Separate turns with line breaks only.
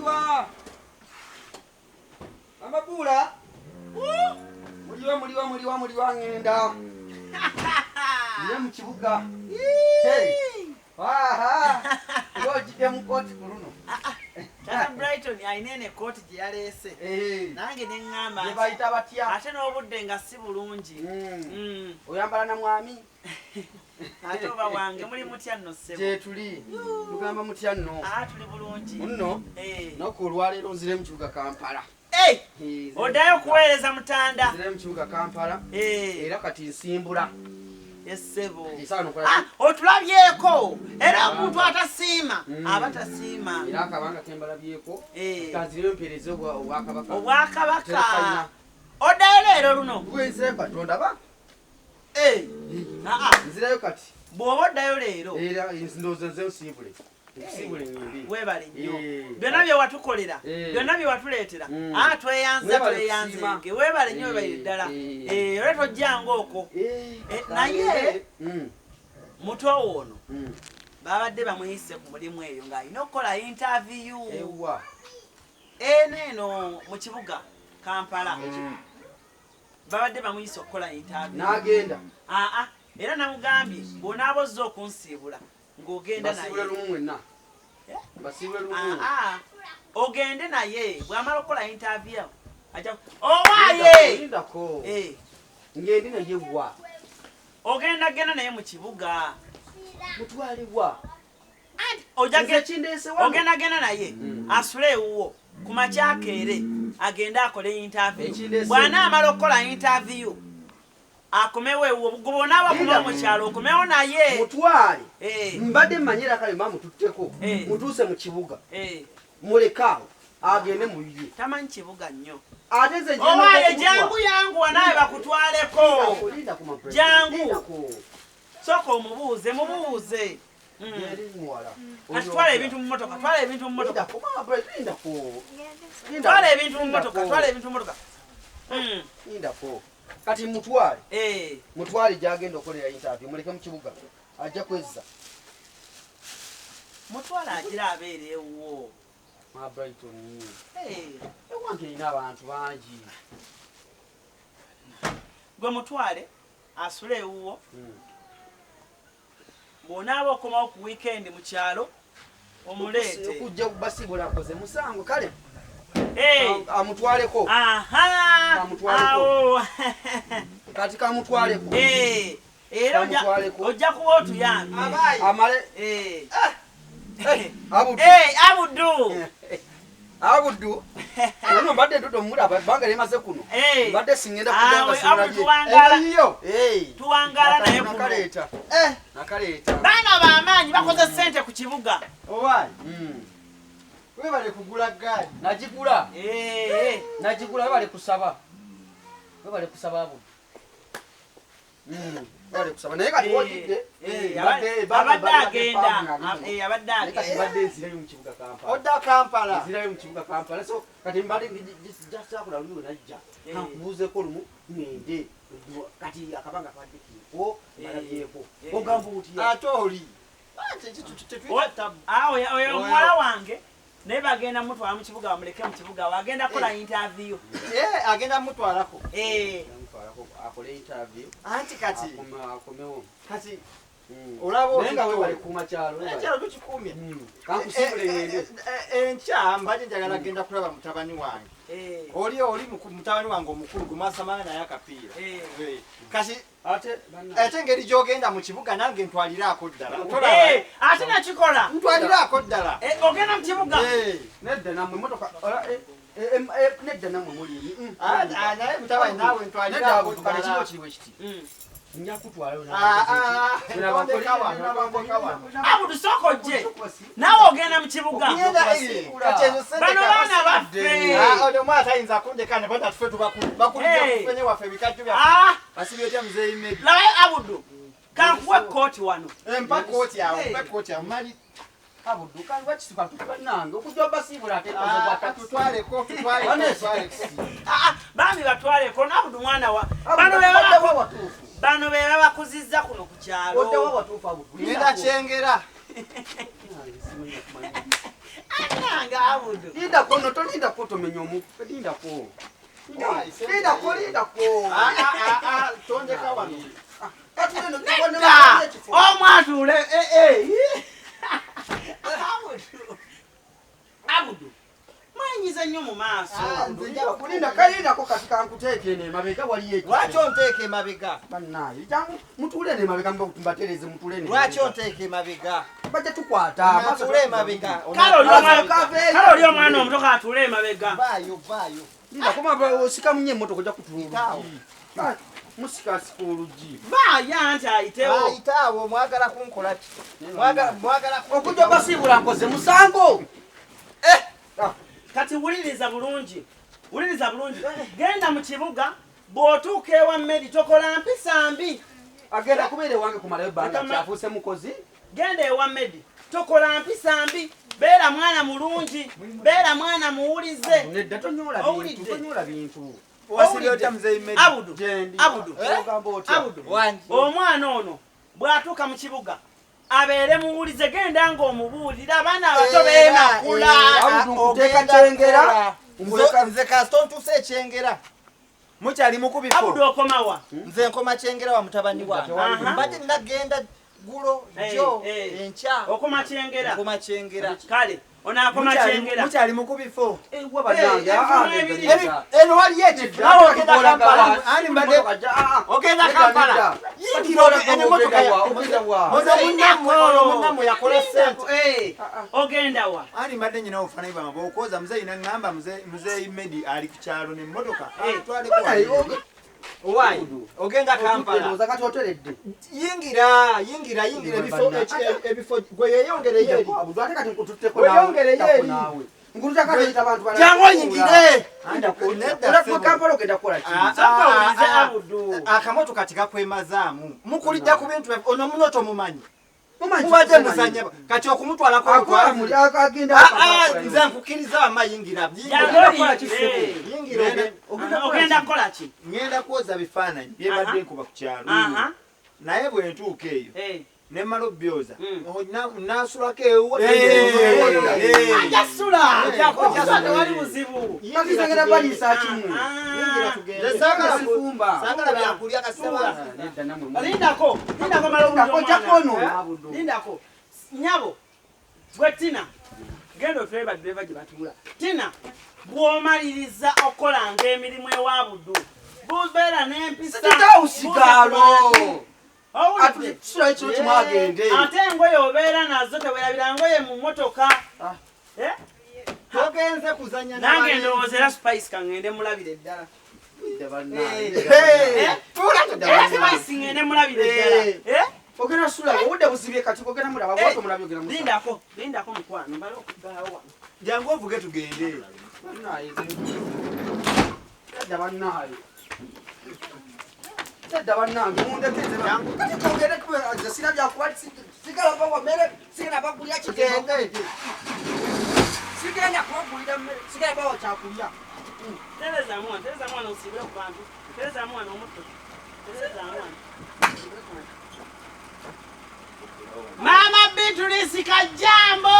muliwa. Amabula. Muliwa ngenda. Ndiye mu Kibuga. Hey. Ngojide mu koti kuruno.
Maama Brighton ainene koti gye yaleese. Nange ne ngamba.
Ye bayita batya.
Ate n'obudde nga si bulungi.
Oyambala na mwami.
Ate oba wange muli mutya nno ssebo.
Kye tuli. Tugamba mutya nno.
Tuli bulungi.
Nno. N'okulwaleero nzire mu Kibuga Kampala.
Oddayo kuweereza mutanda.
Nzire mu Kibuga Kampala. Era kati nsimbula.
Essebo. Otulabyeko. Era omuntu atasiima. Aba tasiima.
Era akabanga kembalabyeko. Kanzire mpereze obwakabaka.
Obwakabaka. Oddayo leero luno.
Gwenze Katonda ba. Nzirayo kati.
Bw'oba oddayo leero.
Era ndowooza nze nsimbule. Nsimbule ngende.
Weebale nnyo. Byonna bye watukolera. Byonna bye watuleetera. Tweyanze tweyanzenge. Weebale nnyo weebale ddala. Olwo tojjanga okwo. Naye mutwe ono babadde bamuyise ku mulimu eyo ng'alina okukola interview. Eno mu Kibuga Kampala. Babadde bamuyise okukola interview.
N'agenda.
Era namugambye bw'onaaba ozze okunsiibula ng'ogenda naye.
Basiibule lumu mwenna. Basiibule lumu.
Ogende naye bw'amala okukola interview. Owaaye!
Lindako. Ngendi naye wa.
Ogenda naye mu Kibuga.
Mutwalibwa.
Ogenda naye asule ewuwo ku makyakeere agende akole interview. Bw'anaamala okukola interview akomewo ewuwo bw'onaaba kuba mu kyalo okomewo naye.
Mutwale. Mbadde mmanyira kale mututteko. Mutuuse mu Kibuga. Mulekaawo agende mu bibye.
Tamanyi Kibuga nnyo.
Ate nze
owaaye jangu yangu wanaawe bakutwaleko. Jangu. Sooka omubuuze mubuuze. Twala ebintu mu mmotoka. Twala ebintu mu mmotoka. Twala ebintu mu mmotoka. Twala ebintu mu mmotoka.
Lindako. Kati mutwale. Mutwale gy'agenda okolera interview. Muleke mu Kibuga. Ajja kwezza.
Mutwale agira abeere ewuwo.
Maama Brighton. Ewange erina abantu bangi.
Gwe mutwale asule ewuwo. Bw'onaaba okomawo ku weekend mu kyalo omuleete.
Okujja kubasiibula akoze musango kale. Amutwaleko.
Awo.
Kati kamutwaleko.
Era ojja kuba otuyambe.
Amale. Abudu. Ono mbadde ndoto mulaba banga lemaze kuno. Mbadde singenda kugamba
singa tuwangala naye kuno.
Nakaleta. Nakaleta.
Baana b'amaanyi bakoze ssente ku Kibuga.
Owayi. Webale kugula gaali. Najigula. Najigula webale kusaba. Webale kusaba abo. Webale kusaba. Naye kati wojidde.
Abadde agenda.
Abadde nzirayo mu Kibuga Kampala.
Odda Kampala.
Nzirayo mu Kibuga Kampala. So kati mbadde jakula luyo najja. Kankubuuzeko lumu ngende. Kati akabanga kadde kiko. Malabyeko. Ogamba otya.
Ate oli.
Oyo muwala wange. Naye bagenda mutwala mu Kibuga bamuleke mu Kibuga wagenda kola interview.
Agenda mutwalako.
Akole interview.
Anti kati.
Akomewo.
Kati. Olabo
nenga we bali kuma kyalo.
Kyalo tukikumye.
Kankusibule ngende.
Encha mbadde njagala agenda kulaba mutabani wange. Oli mutabani wange omukulu gumasamana naye akapiira. Kati ate ngeri gy'ogenda mu Kibuga nange ntwaliraako ddala.
Ate nakikola.
Ntwaliraako ddala.
Ogenda mu Kibuga.
Nedda namwe motoka. Nedda namwe muli.
Naye mutabani naawe ntwaliraako ddala.
Kale kiriwe kiti. Nyakutwala
Abudu soko je. Nawe ogenda mu Kibuga. Bano baana baffe.
Oyo mwata ayinza kundekana bata tufe tubakulira kufenye waffe bikajjo bya. Basibyotya mzee imedi.
Lawe Abudu. Kankuwe koti wano.
Mpa koti awo, mpa koti awo. Mali
Abudu kandi wakisuka tubanange okujja basibula ate
tutwale ko tutwale.
Bambi batwale ko Abudu mwana wa. Bano beba bakuzizza kuno ku kyalo.
Otewa watufa Abudu.
Ngenda kyengera.
Nanga abudu.
Linda kono to linda ko to menyomu. Linda ko. Linda ko.
Tonde kawano.
Omwatule Abudu. Manyiza nnyo mu maaso.
Kulinda kalinda ko katika nkuteke ne mabega wali echo.
Lwaki onteke mabega?
Bannaye jangu mutule ne mabega mba kutumbatereze mutule ne.
Lwaki onteke mabega?
Baje tukwata.
Matule mabega.
Kalo lyo mwana omutoka atule mabega.
Bayo.
Linda koma osika munye moto koja kutulula. Musika sikuluji.
Ba yanja ayitewo.
Ayitawo mwagala kunkola ki? Mwagala
okuja basibula nkoze musango.
Kati wuliriza bulungi. Genda mu kibuga bw'otuuka ewa mmedi tokola mpisa mbi.
Agenda kubeere wange kumalayo banga kyafuse mukozi.
Genda ewa mmedi tokola mpisa mbi. Beera mwana mulungi. Beera mwana muwulize.
Nedda tonyola bintu.
Wasiliota mzee Medi.
Abudu. Omwana ono bw'atuuka mu kibuga abeere muwulize genda ng'omubuulira abaana abato beemakula.
Ogenda kyengera.
Nze kaston tuse ekyengera. Mukyali mukubifo.
Abudu okomawa.
Nze nkoma kyengera wa mutabani wange. Mbadde nagenda gulo jo encha.
Okoma kyengera.
Nkoma kyengera.
Kale onakoma kyengera.
Mukyali mukubifo.
Ewa banange.
Eno wali eti. Nawe ogenda Kampala. Ani mbadde. Ogenda Kampala. Munnamu yakola sente.
Ogenda wa.
Ani mbadde nyina ofana ibanga bokoza mzee ina ngamba mzee Medi ali ku kyalo ne mmotoka. Twale kwa. Owai. Ogenda Kampala.
Oza kati oteredde.
Yingira ebifo gwe yeyongere yeri.
Abudu ate kati nkututteko
nawe. Yeyongere yeri.
Nguruta kati oyita abantu bana.
Jango yingire.
Anda kunedda. Ora Kampala ogenda kukola ki?
Abudu.
Akamoto katika kwemazaamu. Mukulidda ku bintu ono munoto mumanyi.
Mubaje
muzanya kati okumutwala ko
akola muli agenda
nze nkukiriza amayingira
ogenda kola ki?
Ngenda kwoza bifaananyi byebadde nkuba ku kyalo naye bwe ntuuka eyo ne malo byoza nasulako ewo
ajasula wali buzibu
kakizengera balisa kimu
sagala byakulya kasaba
lindako lindako nyabo gwe Tina genda otuleba driver gye batula Tina bw'omaliriza okolanga emirimu ewa Budu bubeera n'empisa ate engoye obeera nazo tewerabira ngoye mu motoka
togenze kuzanya
nange ndowoozera Spice kangende mulabire eddala Spice ngende mulabire eddala
ogenda sula obudde busibye kati ogenda mulaba bwoto mulabye ogenda mulaba
lindako mukwano mbale okugalawo wano
jangu ovuge tugende
Tadda bannange mundekeze bangu kati tugende kubeera sina byakuba sigala bawa mmere sigenda bakulya kigende sigenda kubagulira mmere sigala bawa kyakulya
tereza mwana osibire ku bantu tereza mwana omuto tereza mwana Maama Brighton kajambo